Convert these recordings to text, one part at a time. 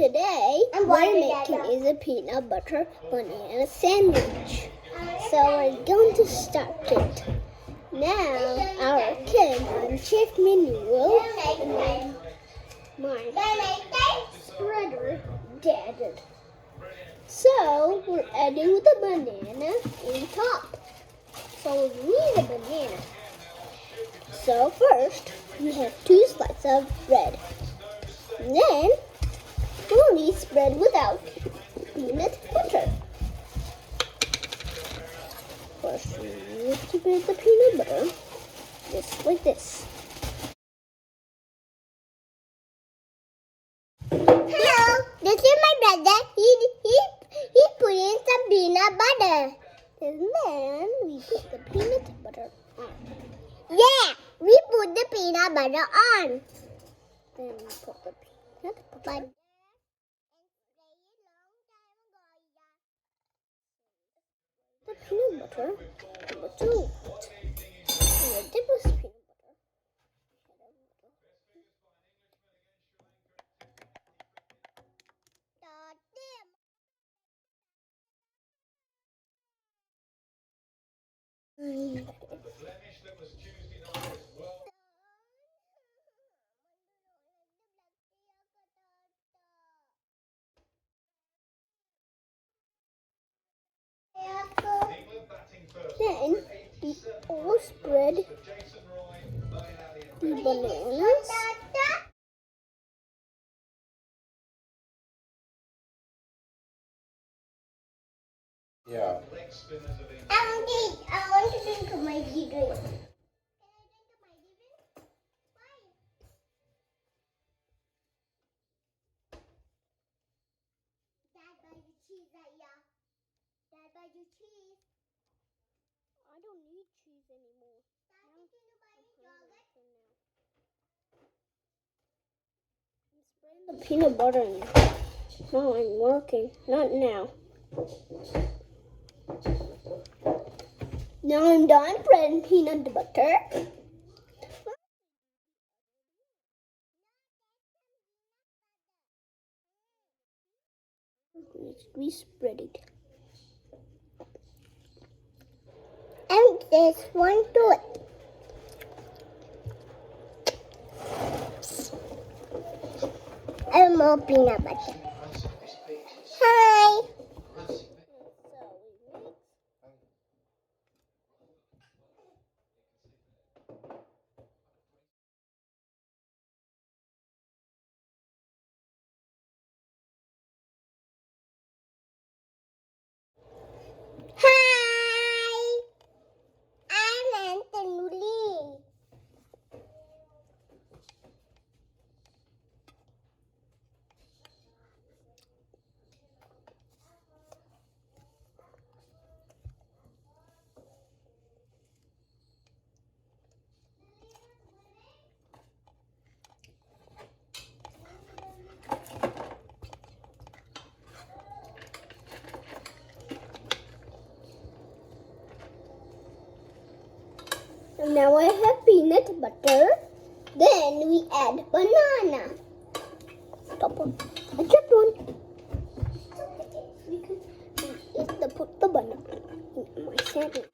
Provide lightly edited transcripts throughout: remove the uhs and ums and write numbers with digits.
Today, we're making is a peanut butter banana sandwich. So we're going to start it. Now, our kid, Chef Minu, and my spreader dead. So we're adding the banana in top. So we need a banana. So first, we have 2 slices of bread. Then, we'll need spread without peanut butter. First, we need to spread the peanut butter just like this. Hello, this is my brother. He put in some peanut butter. And then we put the peanut butter on. Yeah, we put the peanut butter on. Then we put the peanut butter. The peanut butter. Number 2. And the dip was peanut butter. Then we all spread the bananas. Yeah. I want to drink my drink. Dad, buy the cheese right here. Dad, buy the cheese. I don't need cheese anymore. Dad, can you buy me yogurt? I'm spreading the peanut butter in. No, I'm working. Not now. Now I'm done spreading peanut butter. We spread it. And this one too. And more peanut butter. Hi. Hi. I'm Thenu. Now I have peanut butter. Then we add banana. Top one. I chopped one. We can put the banana in my sandwich.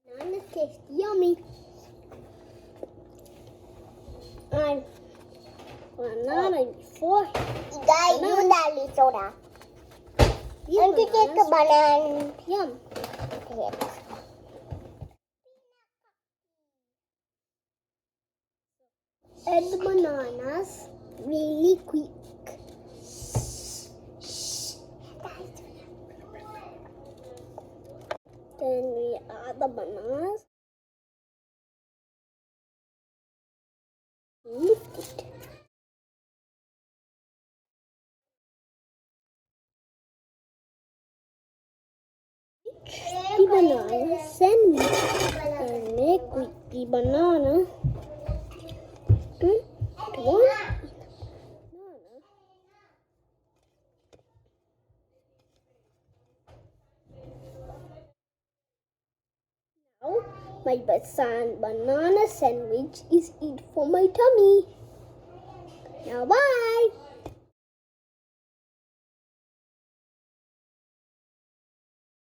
Banana tastes yummy. And banana before. Guys, you like soda. And to take a banana. Yum. Yes. Add the bananas really quick. Then we add the bananas. Lift it. The banana sandwich and make with the banana. One. My banana sandwich is it for my tummy. Now bye.